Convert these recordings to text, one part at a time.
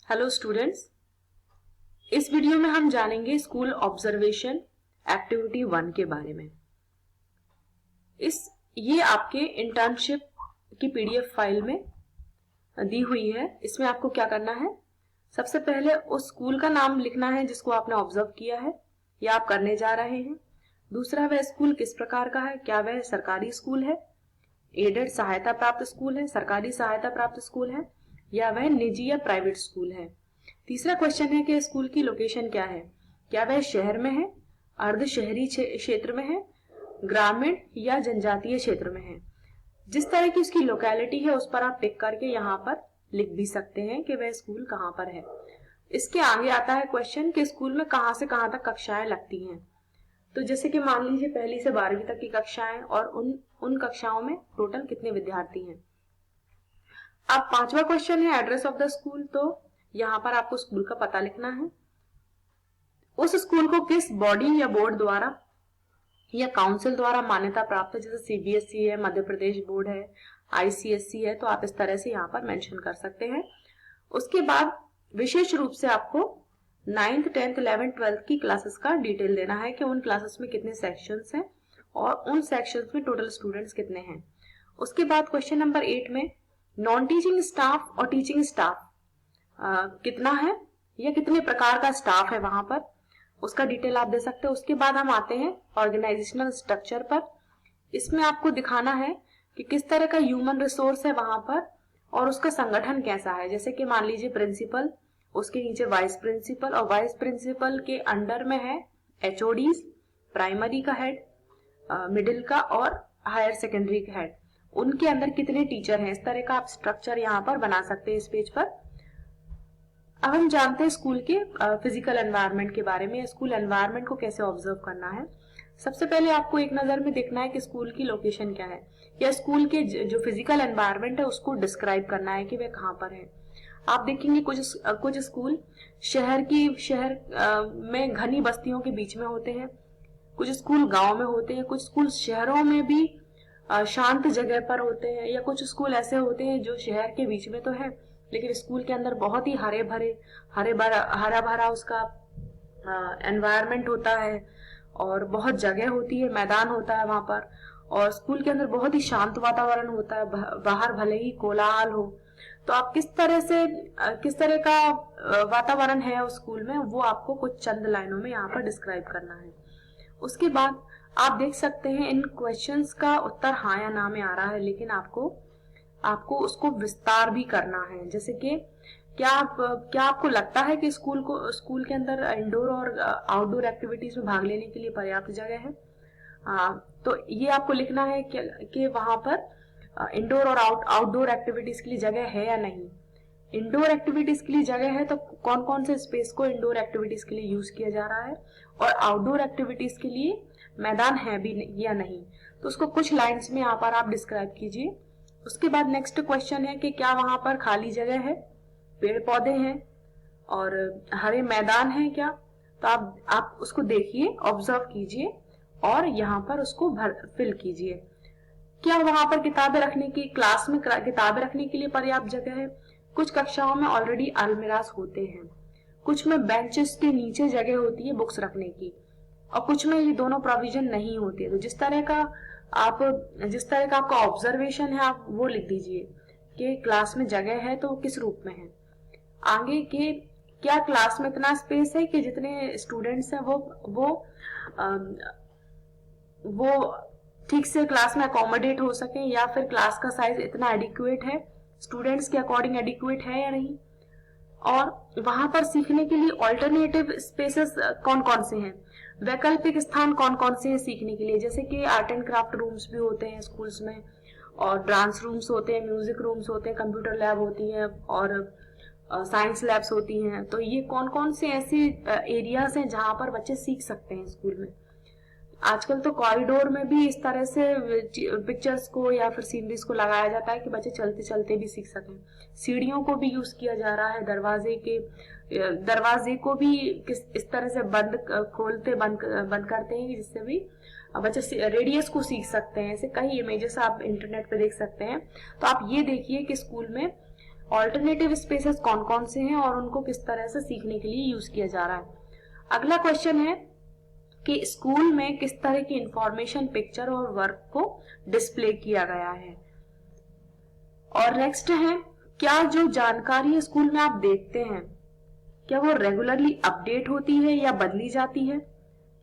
Hello students, इस video में हम जानेंगे स्कूल ऑब्जर्वेशन एक्टिविटी 1 के बारे में। ये आपके इंटर्नशिप की पीडीएफ फाइल में दी हुई है। इसमें आपको क्या करना है, सबसे पहले उस स्कूल का नाम लिखना है जिसको आपने ऑब्जर्व किया है या आप करने जा रहे हैं। दूसरा, वह स्कूल किस प्रकार का है, क्या वह सरकारी स्कूल है, एडेड सहायता प्राप्त स्कूल है, सरकारी सहायता प्राप्त स्कूल है, या वह निजी या प्राइवेट स्कूल है। तीसरा क्वेश्चन है कि स्कूल की लोकेशन क्या है, क्या वह शहर में है, अर्ध शहरी क्षेत्र में है, ग्रामीण या जनजातीय क्षेत्र में है। जिस तरह की उसकी लोकेलिटी है उस पर आप टिक करके यहाँ पर लिख भी सकते हैं कि वह स्कूल कहाँ पर है। इसके आगे आता है क्वेश्चन कि स्कूल में कहाँ से कहाँ तक कक्षाएं लगती हैं। तो जैसे कि मान लीजिए 1ली से 12वीं तक की कक्षाएं और उन कक्षाओं में टोटल कितने विद्यार्थी हैं। अब 5वां क्वेश्चन है एड्रेस ऑफ द स्कूल। तो यहाँ पर आपको स्कूल का पता लिखना है। उस स्कूल को किस बॉडी या बोर्ड द्वारा या काउंसिल द्वारा मान्यता प्राप्त है, जैसे सीबीएसई है, मध्य प्रदेश बोर्ड है, आईसीएसई है, तो आप इस तरह से यहाँ पर मेंशन कर सकते हैं। उसके बाद विशेष रूप से आपको 9th 10th 11th 12th की क्लासेस का डिटेल देना है कि उन क्लासेस में कितने सेक्शंस हैं और उन सेक्शंस में टोटल स्टूडेंट्स कितने हैं। उसके बाद क्वेश्चन नंबर 8 में नॉन टीचिंग स्टाफ और टीचिंग स्टाफ कितना है या कितने प्रकार का स्टाफ है वहां पर, उसका डिटेल आप दे सकते हैं। उसके बाद हम आते हैं ऑर्गेनाइजेशनल स्ट्रक्चर पर। इसमें आपको दिखाना है कि किस तरह का ह्यूमन रिसोर्स है वहां पर और उसका संगठन कैसा है। जैसे कि मान लीजिए प्रिंसिपल, उसके नीचे वाइस प्रिंसिपल और वाइस प्रिंसिपल के अंडर में है एचओडीज, प्राइमरी का हेड, मिडिल का और हायर सेकेंडरी का हेड, उनके अंदर कितने टीचर हैं। इस तरह का आप स्ट्रक्चर यहाँ पर बना सकते हैं इस पेज पर। अब हम जानते हैं स्कूल के फिजिकल एनवायरनमेंट के बारे में, स्कूल एनवायरनमेंट को कैसे ऑब्जर्व करना है। सबसे पहले आपको एक नजर में देखना है कि स्कूल की लोकेशन क्या है या स्कूल के जो फिजिकल एनवायरनमेंट है उसको डिस्क्राइब करना है कि वह कहाँ पर है। आप देखेंगे कुछ स्कूल शहर में घनी बस्तियों के बीच में होते हैं, कुछ स्कूल गांव में होते हैं, कुछ स्कूल शहरों में भी शांत जगह पर होते हैं, या कुछ स्कूल ऐसे होते हैं जो शहर के बीच में तो है लेकिन स्कूल के अंदर बहुत ही हरा भरा उसका एनवायरनमेंट होता है और बहुत जगह होती है, मैदान होता है वहां पर, और स्कूल के अंदर बहुत ही शांत वातावरण होता है, बाहर भले ही कोलाहल हो। तो आप किस तरह का वातावरण है उस स्कूल में, वो आपको कुछ चंद लाइनों में यहाँ पर डिस्क्राइब करना है। उसके बाद आप देख सकते हैं इन क्वेश्चंस का उत्तर हाँ या ना में आ रहा है, लेकिन आपको उसको विस्तार भी करना है। जैसे कि क्या आपको लगता है कि स्कूल के अंदर इंडोर और आउटडोर एक्टिविटीज में भाग लेने के लिए पर्याप्त जगह है। तो ये आपको लिखना है कि वहां पर इंडोर और आउटडोर एक्टिविटीज के लिए जगह है या नहीं। इंडोर एक्टिविटीज के लिए जगह है तो कौन कौन से स्पेस को इंडोर एक्टिविटीज के लिए यूज किया जा रहा है, और आउटडोर एक्टिविटीज के लिए मैदान है भी या नहीं, तो उसको कुछ लाइंस में यहाँ पर आप डिस्क्राइब कीजिए। उसके बाद नेक्स्ट क्वेश्चन है कि क्या वहां पर खाली जगह है, पेड़ पौधे हैं और हरे मैदान है क्या। तो आप उसको देखिए, ऑब्जर्व कीजिए और यहाँ पर उसको फिल कीजिए। क्या वहां पर क्लास में किताबें रखने के लिए पर्याप्त जगह है। कुछ कक्षाओं में ऑलरेडी अलमीराज होते हैं, कुछ में बेंचेस के नीचे जगह होती है बुक्स रखने की, और कुछ में ये दोनों प्रोविजन नहीं होती है। तो जिस तरह का आपका ऑब्जर्वेशन है आप वो लिख दीजिए कि क्लास में जगह है तो किस रूप में है। आगे के क्या क्लास में इतना स्पेस है कि जितने स्टूडेंट्स हैं वो ठीक से क्लास में अकोमोडेट हो सके, या फिर क्लास का साइज इतना एडिक्वेट है, स्टूडेंट्स के अकॉर्डिंग एडिक्वेट है या नहीं। और वहां पर सीखने के लिए ऑल्टरनेटिव स्पेसेस कौन कौन से हैं, वैकल्पिक स्थान कौन कौन से हैं सीखने के लिए। जैसे कि आर्ट एंड क्राफ्ट रूम्स भी होते हैं स्कूल्स में, और डांस रूम्स होते हैं, म्यूजिक रूम्स होते हैं, कंप्यूटर लैब होती है और साइंस लैब्स होती हैं। तो ये कौन कौन से ऐसे एरियाज हैं जहां पर बच्चे सीख सकते हैं स्कूल में। आजकल तो कॉरिडोर में भी इस तरह से पिक्चर्स को या फिर सीनरीज को लगाया जाता है कि बच्चे चलते चलते भी सीख सकें। सीढ़ियों को भी यूज किया जा रहा है, दरवाजे को भी इस तरह से बंद करते हैं जिससे भी बच्चे रेडियस को सीख सकते हैं। ऐसे कई इमेजेस आप इंटरनेट पे देख सकते हैं। तो आप ये देखिए कि स्कूल में ऑल्टरनेटिव स्पेसेस कौन कौन से हैं और उनको किस तरह से सीखने के लिए यूज किया जा रहा है। अगला क्वेश्चन है कि स्कूल में किस तरह की इंफॉर्मेशन, पिक्चर और वर्क को डिस्प्ले किया गया है। और नेक्स्ट है, क्या जो जानकारी स्कूल में आप देखते हैं क्या वो रेगुलरली अपडेट होती है या बदली जाती है,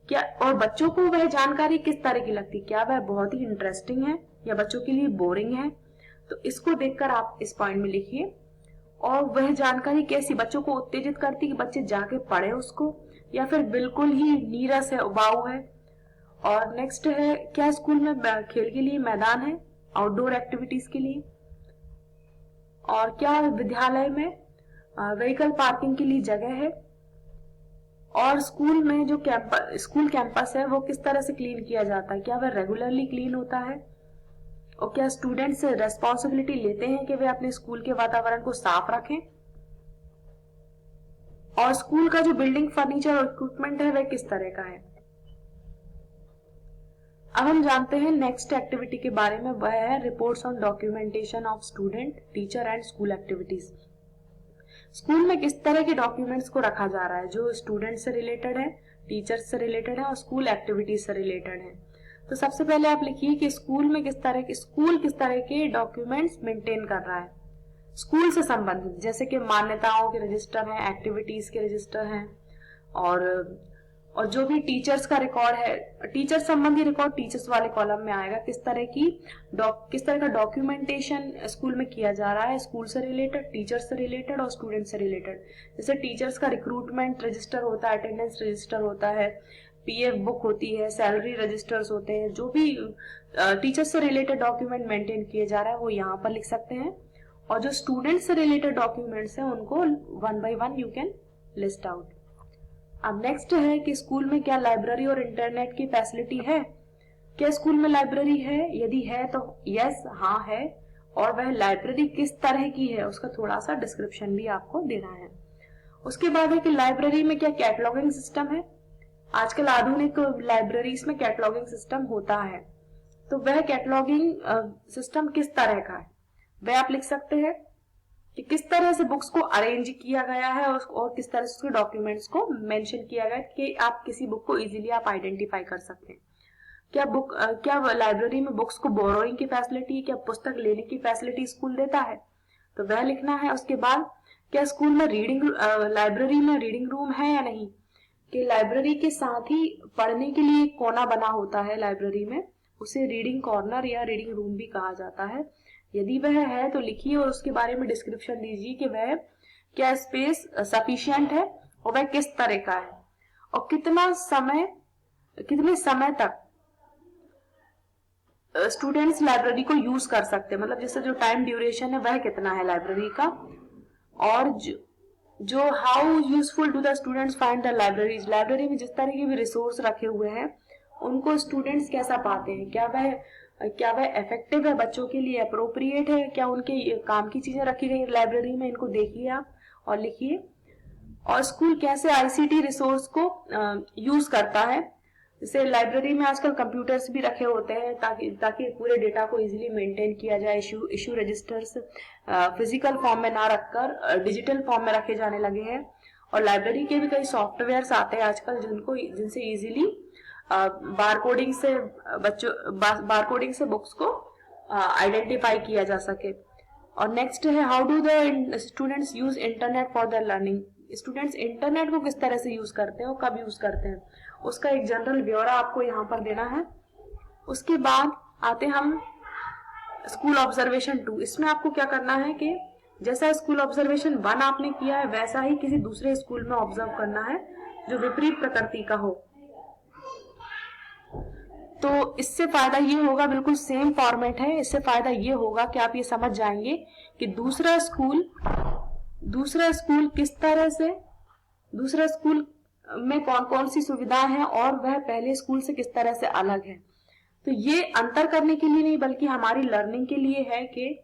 क्या और बच्चों को वह जानकारी किस तरह की लगती है, क्या वह बहुत ही इंटरेस्टिंग है या बच्चों के लिए बोरिंग है। तो इसको देखकर आप इस पॉइंट में लिखिए। और वह जानकारी कैसी बच्चों को उत्तेजित करती कि बच्चे जाके पढ़े उसको, या फिर बिल्कुल ही नीरस है, उबाऊ है। और नेक्स्ट है, क्या स्कूल में खेल के लिए मैदान है, आउटडोर एक्टिविटीज के लिए। और क्या विद्यालय में व्हीकल पार्किंग के लिए जगह है। और स्कूल में जो स्कूल कैंपस है वो किस तरह से क्लीन किया जाता है, क्या वह रेगुलरली क्लीन होता है। और क्या स्टूडेंट्स रेस्पॉन्सिबिलिटी लेते हैं कि वे अपने स्कूल के वातावरण को साफ रखें। और स्कूल का जो बिल्डिंग, फर्नीचर और इक्विपमेंट है वह किस तरह का है। अब हम जानते हैं नेक्स्ट एक्टिविटी के बारे में, वह है reports on documentation of student, teacher and school activities. School में किस तरह के डॉक्यूमेंट्स को रखा जा रहा है जो स्टूडेंट से रिलेटेड है, टीचर्स से रिलेटेड है और स्कूल एक्टिविटीज से रिलेटेड है। तो सबसे पहले आप लिखिए कि स्कूल किस तरह के डॉक्यूमेंट्स मेंटेन कर रहा है स्कूल से संबंधित, जैसे कि मान्यताओं के रजिस्टर हैं, एक्टिविटीज के रजिस्टर हैं, और जो भी टीचर्स का रिकॉर्ड है, टीचर संबंधी रिकॉर्ड टीचर्स वाले कॉलम में आएगा। किस तरह का डॉक्यूमेंटेशन स्कूल में किया जा रहा है, स्कूल से रिलेटेड, टीचर्स से रिलेटेड और स्टूडेंट से रिलेटेड। जैसे टीचर्स का रिक्रूटमेंट रजिस्टर होता है, अटेंडेंस रजिस्टर होता है, पीएफ बुक होती है, सैलरी रजिस्टर्स होते हैं। जो भी टीचर्स से रिलेटेड डॉक्यूमेंट मेंटेन किए जा रहा है वो यहाँ पर लिख सकते हैं। और जो स्टूडेंट से रिलेटेड डॉक्यूमेंट्स हैं उनको one by one you can list out. अब नेक्स्ट है कि स्कूल में क्या लाइब्रेरी और इंटरनेट की फैसिलिटी है। क्या स्कूल में लाइब्रेरी है, यदि है तो यस, हाँ है। और वह लाइब्रेरी किस तरह की है उसका थोड़ा सा डिस्क्रिप्शन भी आपको देना है। उसके बाद है कि लाइब्रेरी में क्या कैटलॉगिंग सिस्टम है। आजकल आधुनिक लाइब्रेरीज में कैटलॉगिंग सिस्टम होता है, तो वह कैटलॉगिंग सिस्टम किस तरह का है वह आप लिख सकते हैं कि किस तरह से बुक्स को अरेंज किया गया है और किस तरह से उसके डॉक्यूमेंट्स को मेंशन किया गया है कि आप किसी बुक को इजीली आप आइडेंटिफाई कर सकते हैं। क्या लाइब्रेरी में बुक्स को बोरोइंग की फैसिलिटी है, क्या पुस्तक लेने की फैसिलिटी स्कूल देता है, तो वह लिखना है। उसके बाद क्या स्कूल में लाइब्रेरी में रीडिंग रूम है या नहीं, कि लाइब्रेरी के साथ ही पढ़ने के लिए एक कोना बना होता है लाइब्रेरी में, उसे रीडिंग कॉर्नर या रीडिंग रूम भी कहा जाता है। यदि वह है तो लिखिए और उसके बारे में डिस्क्रिप्शन दीजिए कि वह क्या स्पेस सफिशिएंट है और वह किस तरह का है और कितने समय तक स्टूडेंट्स लाइब्रेरी को यूज कर सकते हैं, मतलब जैसे जो टाइम ड्यूरेशन है वह कितना है लाइब्रेरी का। और जो how useful to the students find the libraries, library में जिस तरह के भी रिसोर्स रखे हुए हैं उनको स्टूडेंट्स कैसा पाते हैं, क्या वह इफेक्टिव है, बच्चों के लिए अप्रोप्रिएट है, क्या उनके काम की चीजें रखी गई लाइब्रेरी में, इनको देखिए आप और लिखिए। और स्कूल कैसे आईसीटी रिसोर्स को यूज करता है, जैसे लाइब्रेरी में आजकल कंप्यूटर्स भी रखे होते हैं ताकि पूरे डेटा को इजीली मेंटेन किया जाए। इशू रजिस्टर्स फिजिकल फॉर्म में ना रखकर डिजिटल फॉर्म में रखे जाने लगे हैं। और लाइब्रेरी के भी कई सॉफ्टवेयर्स आते हैं आजकल जिनसे इजीली बारकोडिंग से बुक्स को आइडेंटिफाई किया जा सके। और नेक्स्ट है how do the students use internet for the learning, students internet को किस तरह से यूज करते हैं और कब यूज करते हैं, उसका एक जनरल ब्यौरा आपको यहाँ पर देना है। उसके बाद आते हम स्कूल ऑब्जर्वेशन 2। इसमें आपको क्या करना है कि जैसा स्कूल ऑब्जर्वेशन 1 आपने किया है वैसा ही किसी दूसरे स्कूल में ऑब्जर्व करना है जो विपरीत प्रकृति का हो। तो इससे फायदा ये होगा, बिल्कुल सेम फॉर्मेट है, इससे फायदा ये होगा कि आप ये समझ जाएंगे कि दूसरा स्कूल किस तरह से, दूसरा स्कूल में कौन कौन सी सुविधाएं हैं और वह पहले स्कूल से किस तरह से अलग है। तो ये अंतर करने के लिए नहीं बल्कि हमारी लर्निंग के लिए है कि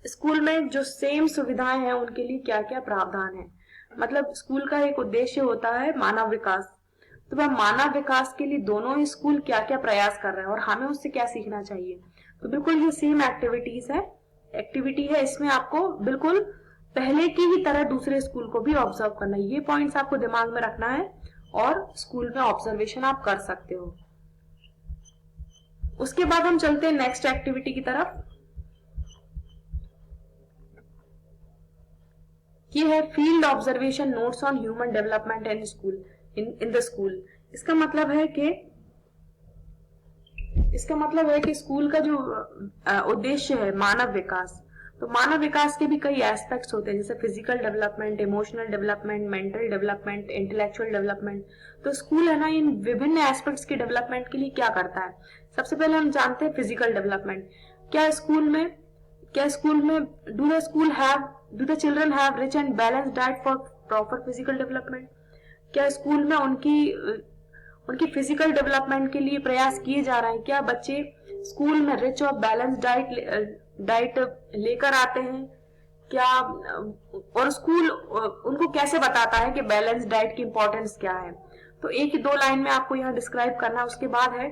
स्कूल में जो सेम सुविधाएं हैं उनके लिए क्या क्या प्रावधान है। मतलब स्कूल का एक उद्देश्य होता है मानव विकास, तो वह मानव विकास के लिए दोनों ही स्कूल क्या क्या प्रयास कर रहे हैं और हमें उससे क्या सीखना चाहिए। तो बिल्कुल ये सेम एक्टिविटी है, इसमें आपको बिल्कुल पहले की ही तरह दूसरे स्कूल को भी ऑब्जर्व करना है। ये पॉइंट्स आपको दिमाग में रखना है और स्कूल में ऑब्जर्वेशन आप कर सकते हो। उसके बाद हम चलते हैं नेक्स्ट एक्टिविटी की तरफ। ये है field observation notes on human development in the school. इसका मतलब है कि स्कूल का जो उद्देश्य है मानव विकास, तो मानव विकास के भी कई एस्पेक्ट्स होते हैं, जैसे physical development, emotional development, mental development, intellectual development. तो स्कूल है ना इन विभिन्न एस्पेक्ट्स के डेवलपमेंट के लिए क्या करता है। सबसे पहले हम जानते हैं फिजिकल डेवलपमेंट। क्या स्कूल में do the children have rich and balanced diet for proper physical development? क्या स्कूल में उनकी फिजिकल डेवलपमेंट के लिए प्रयास किए जा रहे हैं? क्या बच्चे स्कूल में रिच और बैलेंस्ड डाइट लेकर आते हैं क्या? और स्कूल उनको कैसे बताता है कि बैलेंस्ड डाइट की इंपॉर्टेंस क्या है? तो एक ही 2 लाइन में आपको यहाँ डिस्क्राइब करना है। उसके बाद है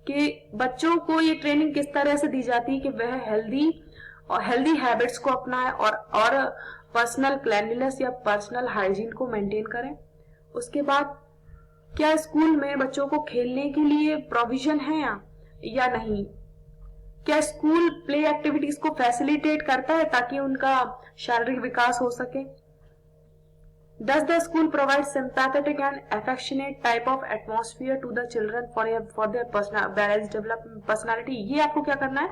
कि बच्चों को ये ट्रेनिंग किस तरह से दी जाती है कि वह हेल्दी हैबिट्स को अपनाएं और पर्सनल क्लीनलीनेस या पर्सनल हाइजीन को मेंटेन करें। उसके बाद क्या स्कूल में बच्चों को खेलने के लिए प्रोविजन है या नहीं? क्या स्कूल प्ले एक्टिविटीज को फैसिलिटेट करता है ताकि उनका शारीरिक विकास हो सके? Does the school provide sympathetic and affectionate type of atmosphere to the children for their balanced development personality? ये आपको क्या करना है,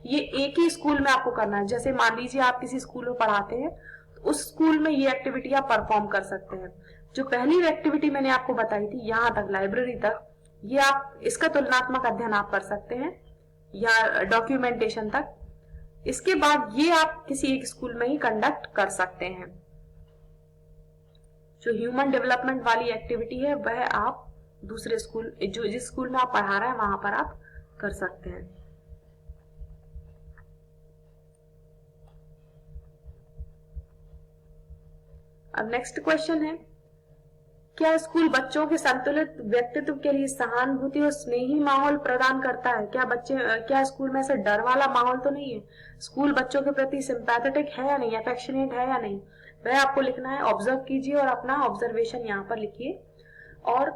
ये एक ही स्कूल में आपको करना है। जैसे मान लीजिए आप किसी स्कूल में पढ़ाते हैं, तो उस स्कूल में ये एक्टिविटी आप परफॉर्म कर सकते हैं। जो पहली एक्टिविटी मैंने आपको बताई थी यहाँ तक, लाइब्रेरी तक, ये आप इसका तुलनात्मक अध्ययन आप कर सकते हैं या डॉक्यूमेंटेशन तक। इसके बाद ये आप किसी एक स्कूल में ही कंडक्ट कर सकते हैं। जो ह्यूमन डेवलपमेंट वाली एक्टिविटी है वह आप दूसरे स्कूल, जिस स्कूल में आप पढ़ा रहे हैं वहां पर आप कर सकते हैं। अब नेक्स्ट क्वेश्चन है, क्या स्कूल बच्चों के संतुलित व्यक्तित्व के लिए सहानुभूति और स्नेही माहौल प्रदान करता है? क्या स्कूल में ऐसा डर वाला माहौल तो नहीं है? स्कूल बच्चों के प्रति सिंपैथेटिक है या नहीं, अफेक्शनेट है या नहीं, वह आपको लिखना है। ऑब्जर्व कीजिए और अपना ऑब्जर्वेशन यहाँ पर लिखिए। और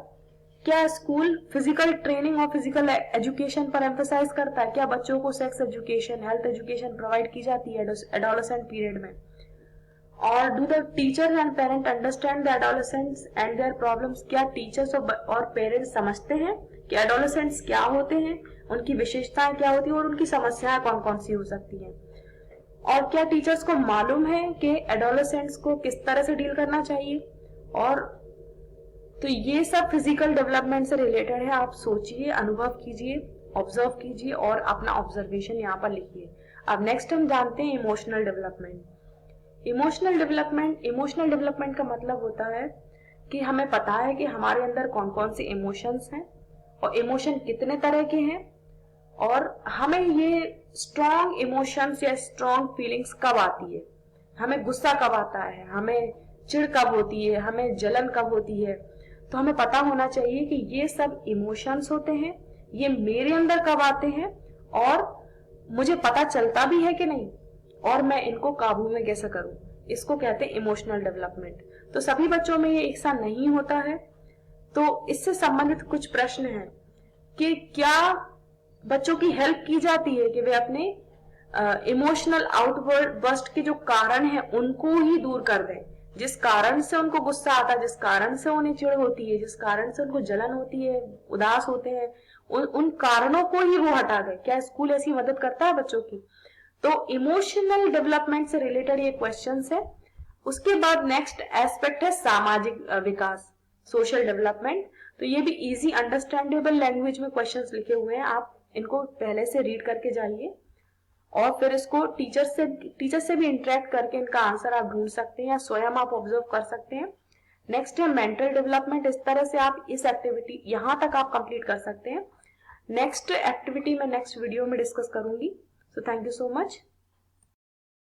क्या स्कूल फिजिकल ट्रेनिंग और फिजिकल एजुकेशन पर एम्फेसाइज करता है? क्या बच्चों को sex education, health education provide की जाती है एडोलेसेंट पीरियड में? और do the teachers and parent understand the adolescents and their problems? क्या टीचर्स और पेरेंट्स समझते हैं कि एडोलेसेंट्स क्या होते हैं, उनकी विशेषताएं क्या होती है और उनकी समस्याएं कौन कौन सी हो सकती हैं? और क्या टीचर्स को मालूम है कि एडोलेसेंट्स को किस तरह से डील करना चाहिए? और तो ये सब फिजिकल डेवलपमेंट से रिलेटेड है। आप सोचिए, अनुभव कीजिए, ऑब्जर्व कीजिए और अपना ऑब्जर्वेशन यहाँ पर लिखिए। अब नेक्स्ट हम जानते हैं इमोशनल डेवलपमेंट। इमोशनल डेवलपमेंट का मतलब होता है कि हमें पता है कि हमारे अंदर कौन कौन से इमोशंस हैं और इमोशन कितने तरह के हैं, और हमें ये स्ट्रॉन्ग इमोशंस या स्ट्रॉन्ग फीलिंग्स कब आती है, हमें गुस्सा कब आता है, हमें चिढ़ कब होती है, हमें जलन कब होती है। तो हमें पता होना चाहिए कि ये सब इमोशंस होते हैं, ये मेरे अंदर कब आते हैं और मुझे पता चलता भी है कि नहीं, और मैं इनको काबू में कैसे करूं। इसको कहते हैं इमोशनल डेवलपमेंट। तो सभी बच्चों में ये एक सा नहीं होता है। तो इससे संबंधित कुछ प्रश्न हैं कि क्या बच्चों की हेल्प की जाती है कि वे अपने इमोशनल आउटबर्स्ट के जो कारण है उनको ही दूर कर दें। जिस कारण से उनको गुस्सा आता है, जिस कारण से उन्हें चिढ़ होती है, जिस कारण से उनको जलन होती है, उदास होते हैं, उन कारणों को ही वो हटा दे। क्या स्कूल ऐसी मदद करता है बच्चों की? तो इमोशनल डेवलपमेंट से रिलेटेड ये क्वेश्चंस है। उसके बाद नेक्स्ट एस्पेक्ट है सामाजिक विकास, सोशल डेवलपमेंट। तो ये भी इजी अंडरस्टैंडेबल लैंग्वेज में क्वेश्चंस लिखे हुए हैं, आप इनको पहले से रीड करके जाइए और फिर इसको टीचर से भी इंटरेक्ट करके इनका आंसर आप ढूंढ सकते हैं या स्वयं आप ऑब्जर्व कर सकते हैं। नेक्स्ट है मेंटल डेवलपमेंट। इस तरह से आप इस एक्टिविटी यहां तक आप कंप्लीट कर सकते हैं। नेक्स्ट एक्टिविटी मैं नेक्स्ट वीडियो में डिस्कस करूंगी। So thank you so much.